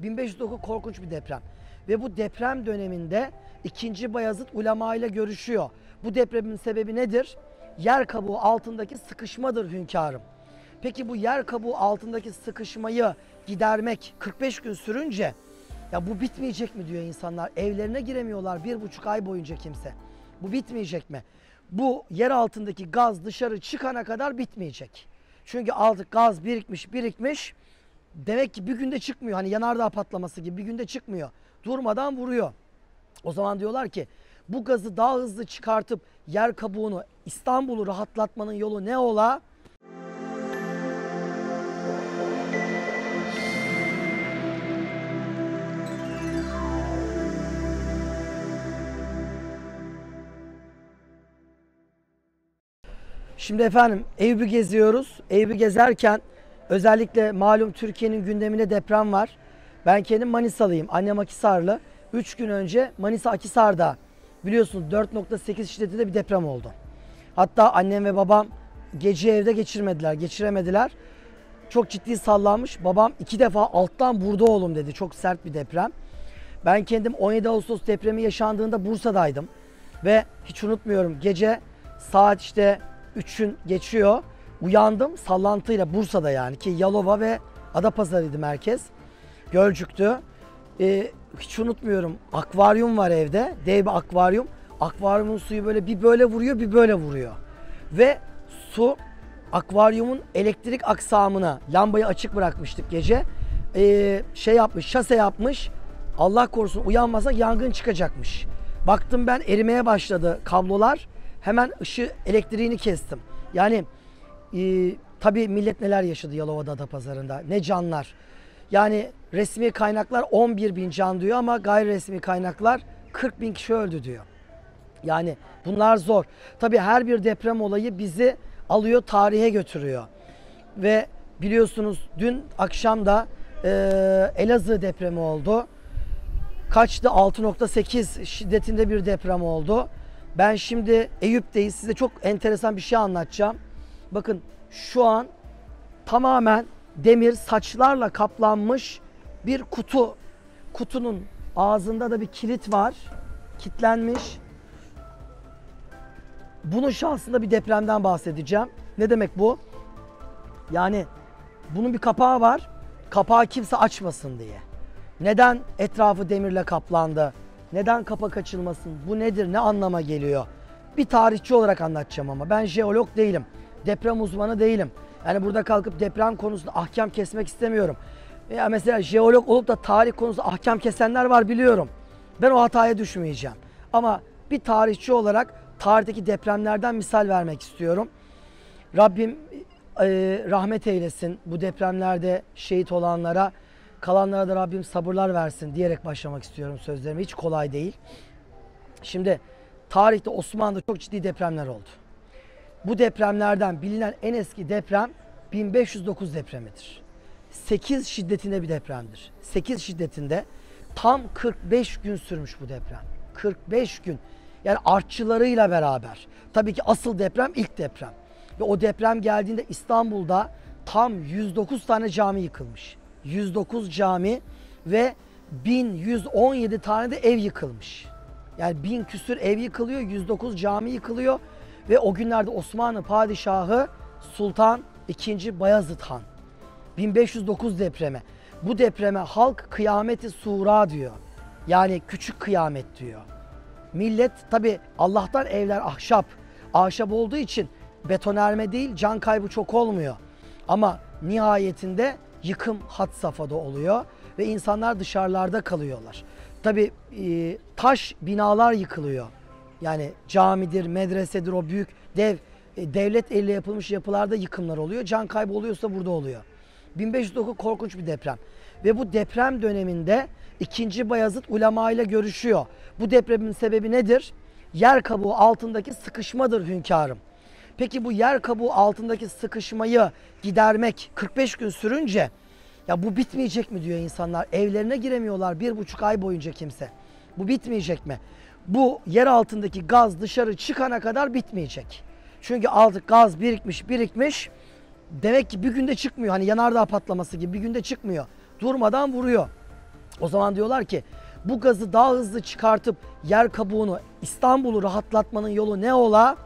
1509 korkunç bir deprem. Ve bu deprem döneminde 2. Bayezid ulema ile görüşüyor. Bu depremin sebebi nedir? Yer kabuğu altındaki sıkışmadır hünkârım. Peki bu yer kabuğu altındaki sıkışmayı gidermek 45 gün sürünce ya bu bitmeyecek mi diyor insanlar. Evlerine giremiyorlar 1,5 ay boyunca kimse. Bu bitmeyecek mi? Bu yer altındaki gaz dışarı çıkana kadar bitmeyecek. Çünkü artık gaz birikmiş. Demek ki bir günde çıkmıyor. Hani yanardağ patlaması gibi bir günde çıkmıyor. Durmadan vuruyor. O zaman diyorlar ki bu gazı daha hızlı çıkartıp yer kabuğunu, İstanbul'u rahatlatmanın yolu ne ola? Şimdi efendim Eyüp'ü geziyoruz. Eyüp'ü gezerken özellikle malum Türkiye'nin gündemine deprem var. Ben kendim Manisalıyım. Annem Akhisarlı. 3 gün önce Manisa Akhisar'da biliyorsunuz 4,8 şiddetinde bir deprem oldu. Hatta annem ve babam gece evde geçiremediler. Çok ciddi sallanmış. Babam 2 defa alttan vurdu oğlum dedi. Çok sert bir deprem. Ben kendim 17 Ağustos depremi yaşandığında Bursa'daydım. Ve hiç unutmuyorum gece saat işte 3'ün geçiyor. Uyandım sallantıyla Bursa'da yani ki Yalova ve Adapazarı'ydı merkez. Gölcük'tü. Hiç unutmuyorum. Akvaryum var evde. Dev bir akvaryum. Akvaryumun suyu böyle bir böyle vuruyor bir böyle vuruyor. Ve su akvaryumun elektrik aksamına lambayı açık bırakmıştık gece. Şase yapmış. Allah korusun uyanmasa yangın çıkacakmış. Baktım ben erimeye başladı kablolar. Hemen elektriğini kestim. Yani tabii millet neler yaşadı Yalova'da Adapazarı'nda. Ne canlar. Yani resmi kaynaklar 11.000 can diyor ama gayri resmi kaynaklar 40.000 kişi öldü diyor. Yani bunlar zor. Tabii her bir deprem olayı bizi alıyor tarihe götürüyor. Ve biliyorsunuz dün akşam da Elazığ depremi oldu. Kaçtı? 6,8 şiddetinde bir deprem oldu. Ben şimdi Eyüp'teyiz. Size çok enteresan bir şey anlatacağım. Bakın şu an tamamen demir saçlarla kaplanmış bir kutu. Kutunun ağzında da bir kilit var. Kilitlenmiş. Bunun şahsında bir depremden bahsedeceğim. Ne demek bu? Yani bunun bir kapağı var. Kapağı kimse açmasın diye. Neden etrafı demirle kaplandı? Neden kapak açılmasın? Bu nedir? Ne anlama geliyor? Bir tarihçi olarak anlatacağım ama. Ben jeolog değilim. Deprem uzmanı değilim. Yani burada kalkıp deprem konusunda ahkam kesmek istemiyorum. Ya mesela jeolog olup da tarih konusunda ahkam kesenler var biliyorum. Ben o hataya düşmeyeceğim. Ama bir tarihçi olarak tarihteki depremlerden misal vermek istiyorum. Rabbim rahmet eylesin bu depremlerde şehit olanlara. Kalanlara da Rabbim sabırlar versin diyerek başlamak istiyorum sözlerime. Hiç kolay değil. Şimdi tarihte Osmanlı'da çok ciddi depremler oldu. Bu depremlerden bilinen en eski deprem 1509 depremidir. 8 şiddetinde bir depremdir. 8 şiddetinde tam 45 gün sürmüş bu deprem. 45 gün. Yani artçılarıyla beraber. Tabii ki asıl deprem ilk deprem. Ve o deprem geldiğinde İstanbul'da tam 109 tane cami yıkılmış. 109 cami ve 1117 tane de ev yıkılmış. Yani 1000 küsür ev yıkılıyor, 109 cami yıkılıyor ve o günlerde Osmanlı padişahı Sultan II. Bayezid Han 1509 depreme. Bu depreme halk kıyameti sura diyor. Yani küçük kıyamet diyor. Millet tabi Allah'tan evler ahşap. Ahşap olduğu için betonerme değil, can kaybı çok olmuyor. Ama nihayetinde yıkım had safhada oluyor ve insanlar dışarılarda kalıyorlar. Tabi taş binalar yıkılıyor. Yani camidir, medresedir, o büyük devlet elle yapılmış yapılarda yıkımlar oluyor. Can kaybı oluyorsa burada oluyor. 1509 korkunç bir deprem. Ve bu deprem döneminde 2. Bayezid ulema ile görüşüyor. Bu depremin sebebi nedir? Yer kabuğu altındaki sıkışmadır hünkârım. Peki bu yer kabuğu altındaki sıkışmayı gidermek 45 gün sürünce ya bu bitmeyecek mi diyor insanlar. Evlerine giremiyorlar 1,5 ay boyunca kimse. Bu bitmeyecek mi? Bu yer altındaki gaz dışarı çıkana kadar bitmeyecek. Çünkü artık gaz birikmiş. Demek ki bir günde çıkmıyor. Hani yanardağ patlaması gibi bir günde çıkmıyor. Durmadan vuruyor. O zaman diyorlar ki bu gazı daha hızlı çıkartıp yer kabuğunu, İstanbul'u rahatlatmanın yolu ne ola?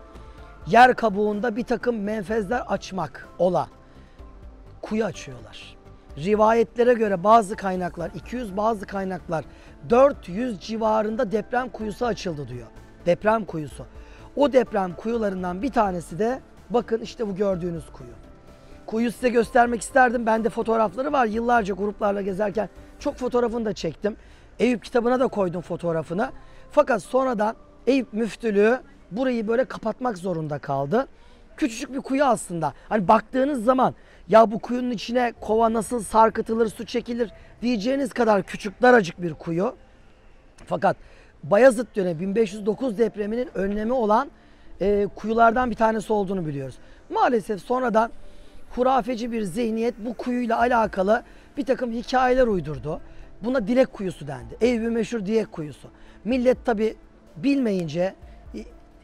Yer kabuğunda bir takım menfezler açmak ola. Kuyu açıyorlar. Rivayetlere göre bazı kaynaklar 200, bazı kaynaklar 400 civarında deprem kuyusu açıldı diyor. Deprem kuyusu. O deprem kuyularından bir tanesi de bakın işte bu gördüğünüz kuyu. Kuyu size göstermek isterdim. Bende fotoğrafları var. Yıllarca gruplarla gezerken çok fotoğrafını da çektim. Eyüp kitabına da koydum fotoğrafını. Fakat sonradan Eyüp Müftülüğü burayı böyle kapatmak zorunda kaldı. Küçücük bir kuyu aslında. Hani baktığınız zaman ya bu kuyunun içine kova nasıl sarkıtılır, su çekilir diyeceğiniz kadar küçük, daracık bir kuyu. Fakat Bayezid dönemi 1509 depreminin önlemi olan kuyulardan bir tanesi olduğunu biliyoruz. Maalesef sonradan hurafeci bir zihniyet bu kuyuyla alakalı bir takım hikayeler uydurdu. Buna Dilek Kuyusu dendi. Eyüp-ü meşhur Dilek Kuyusu. Millet tabi bilmeyince,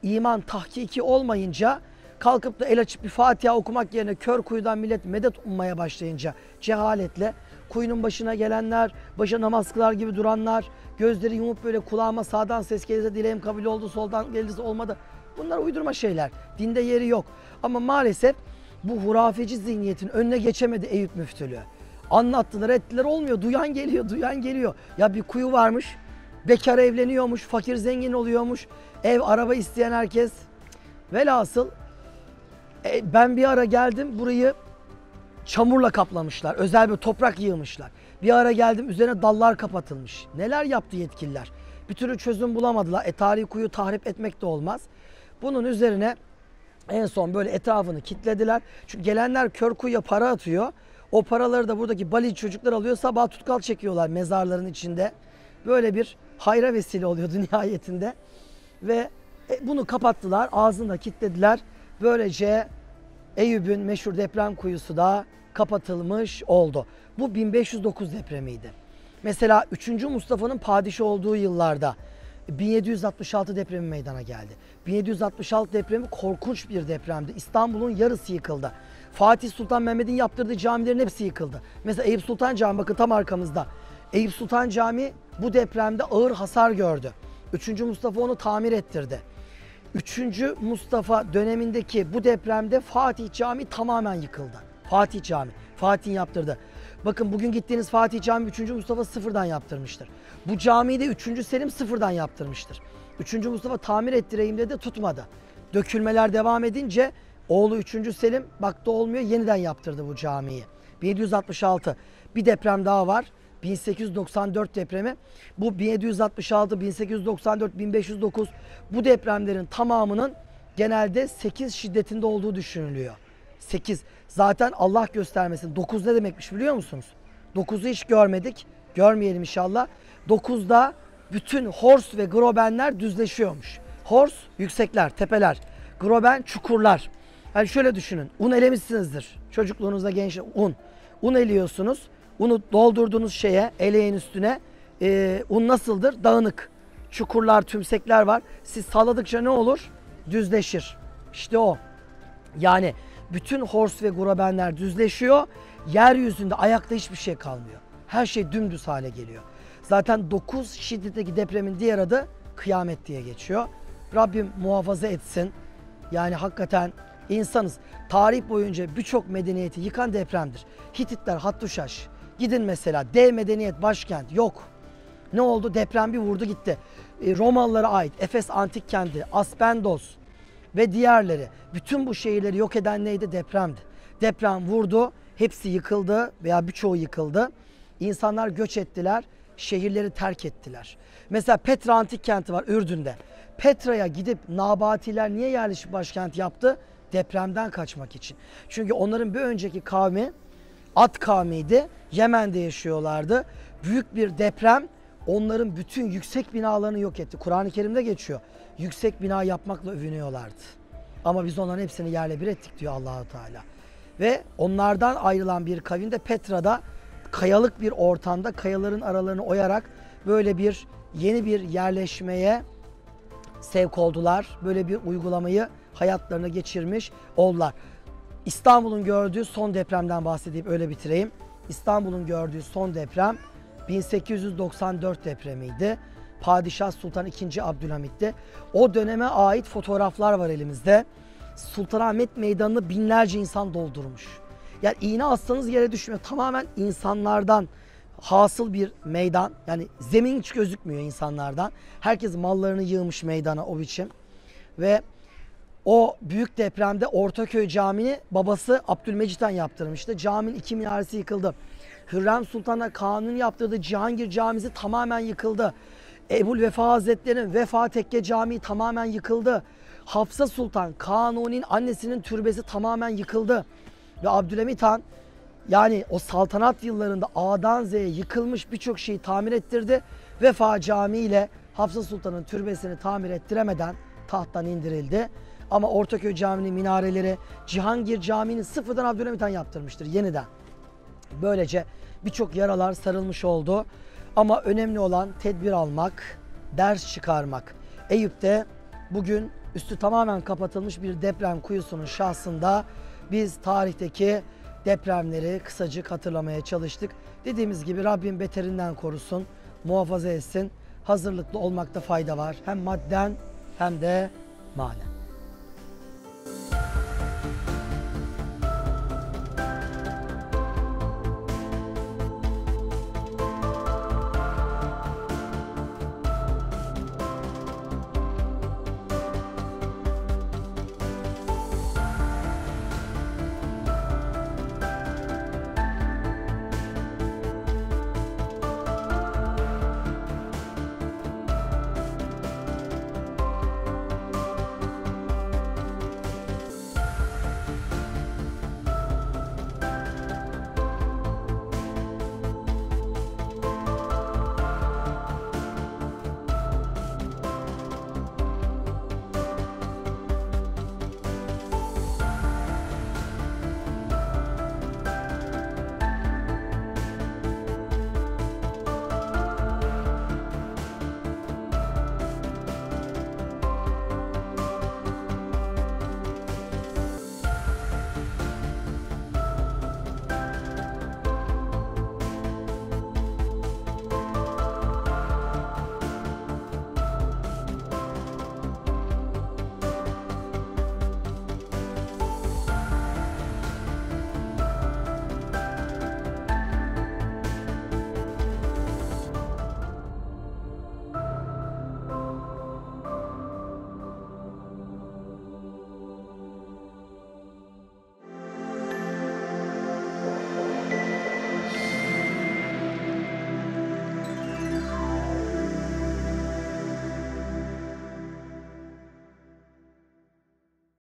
iman tahkiki olmayınca kalkıp da el açıp bir Fatiha okumak yerine kör kuyudan millet medet ummaya başlayınca cehaletle kuyunun başına gelenler, başa namaz kılar gibi duranlar, gözleri yumup böyle kulağıma sağdan ses gelirse dileğim kabul oldu, soldan gelirse olmadı. Bunlar uydurma şeyler. Dinde yeri yok. Ama maalesef bu hurafeci zihniyetin önüne geçemedi Eyüp Müftülüğü. Anlattılar, ettiler, olmuyor. Duyan geliyor, duyan geliyor. Ya bir kuyu varmış, bekar evleniyormuş, fakir zengin oluyormuş, ev, araba isteyen herkes. Velhasıl ben bir ara geldim, burayı çamurla kaplamışlar, özel bir toprak yığmışlar. Bir ara geldim, üzerine dallar kapatılmış. Neler yaptı yetkililer? Bir türlü çözüm bulamadılar. Tarihi kuyu tahrip etmek de olmaz. Bunun üzerine en son böyle etrafını kilitlediler. Çünkü gelenler kör kuyuya para atıyor. O paraları da buradaki Bali çocuklar alıyor. Sabah tutkal çekiyorlar mezarların içinde. Böyle bir hayra vesile oluyordu nihayetinde. Ve bunu kapattılar. Ağzını da kilitlediler. Böylece Eyüp'ün meşhur deprem kuyusu da kapatılmış oldu. Bu 1509 depremiydi. Mesela 3. Mustafa'nın padişah olduğu yıllarda 1766 depremi meydana geldi. 1766 depremi korkunç bir depremdi. İstanbul'un yarısı yıkıldı. Fatih Sultan Mehmet'in yaptırdığı camilerin hepsi yıkıldı. Mesela Eyüp Sultan Camii, bakın tam arkamızda. Eyüp Sultan Camii bu depremde ağır hasar gördü. 3. Mustafa onu tamir ettirdi. 3. Mustafa dönemindeki bu depremde Fatih Camii tamamen yıkıldı. Fatih Camii, Fatih'in yaptırdı. Bakın bugün gittiğiniz Fatih Camii 3. Mustafa sıfırdan yaptırmıştır. Bu camiyi de 3. Selim sıfırdan yaptırmıştır. 3. Mustafa tamir ettireyim dedi, tutmadı. Dökülmeler devam edince oğlu 3. Selim baktı olmuyor, yeniden yaptırdı bu camiyi. 1766 bir deprem daha var. 1894 depremi. Bu 1766, 1894, 1509 bu depremlerin tamamının genelde 8 şiddetinde olduğu düşünülüyor. 8. Zaten Allah göstermesin. 9 ne demekmiş biliyor musunuz? 9'u hiç görmedik. Görmeyelim inşallah. 9'da bütün Hors ve Grobenler düzleşiyormuş. Hors yüksekler, tepeler. Groben çukurlar. Yani şöyle düşünün. Un elemişsinizdir. Çocukluğunuzda gençlik un. Un eliyorsunuz. Unu doldurduğunuz şeye, eleğin üstüne un nasıldır? Dağınık. Çukurlar, tümsekler var. Siz salladıkça ne olur? Düzleşir. İşte o. Yani bütün Hors ve Grobenler düzleşiyor. Yeryüzünde ayakta hiçbir şey kalmıyor. Her şey dümdüz hale geliyor. Zaten 9 şiddetteki depremin diğer adı kıyamet diye geçiyor. Rabbim muhafaza etsin. Yani hakikaten insanız. Tarih boyunca birçok medeniyeti yıkan depremdir. Hititler, Hattuşaş. Gidin mesela dev medeniyet başkent yok. Ne oldu? Deprem bir vurdu gitti. Romalılara ait Efes antik kenti, Aspendos ve diğerleri. Bütün bu şehirleri yok eden neydi? Depremdi. Deprem vurdu. Hepsi yıkıldı veya birçoğu yıkıldı. İnsanlar göç ettiler. Şehirleri terk ettiler. Mesela Petra antik kenti var Ürdün'de. Petra'ya gidip Nabatiler niye yerleşik başkent yaptı? Depremden kaçmak için. Çünkü onların bir önceki kavmi Ad kavmiydi. Yemen'de yaşıyorlardı. Büyük bir deprem onların bütün yüksek binalarını yok etti. Kur'an-ı Kerim'de geçiyor. Yüksek bina yapmakla övünüyorlardı. Ama biz onların hepsini yerle bir ettik diyor Allah-u Teala. Ve onlardan ayrılan bir kavim de Petra'da kayalık bir ortamda kayaların aralarını oyarak böyle bir yeni bir yerleşmeye sevk oldular. Böyle bir uygulamayı hayatlarına geçirmiş oldular. İstanbul'un gördüğü son depremden bahsedeyim, öyle bitireyim. İstanbul'un gördüğü son deprem 1894 depremiydi. Padişah Sultan II. Abdülhamit'ti. O döneme ait fotoğraflar var elimizde. Sultanahmet Meydanı'nı binlerce insan doldurmuş. Yani iğne atsanız yere düşmüyor. Tamamen insanlardan hasıl bir meydan. Yani zemin hiç gözükmüyor insanlardan. Herkes mallarını yığmış meydana o biçim. Ve o büyük depremde Ortaköy Camii'ni babası Abdülmecit Han yaptırmıştı. Caminin 2 minaresi yıkıldı. Hürrem Sultan'a Kanuni yaptırdığı Cihangir Camisi tamamen yıkıldı. Ebu'l-Vefa Hazretleri'nin Vefa Tekke Camii tamamen yıkıldı. Hafsa Sultan, Kanuni'nin annesinin türbesi tamamen yıkıldı. Ve Abdülhamit Han yani o saltanat yıllarında A'dan Z'ye yıkılmış birçok şeyi tamir ettirdi. Vefa Camii ile Hafsa Sultan'ın türbesini tamir ettiremeden tahttan indirildi. Ama Ortaköy Camii'nin minareleri, Cihangir Camii'ni sıfırdan Abdülhamit Han yaptırmıştır yeniden. Böylece birçok yaralar sarılmış oldu. Ama önemli olan tedbir almak, ders çıkarmak. Eyüp'te bugün üstü tamamen kapatılmış bir deprem kuyusunun şahsında biz tarihteki depremleri kısacık hatırlamaya çalıştık. Dediğimiz gibi Rabbim beterinden korusun, muhafaza etsin. Hazırlıklı olmakta fayda var. Hem madden hem de manen.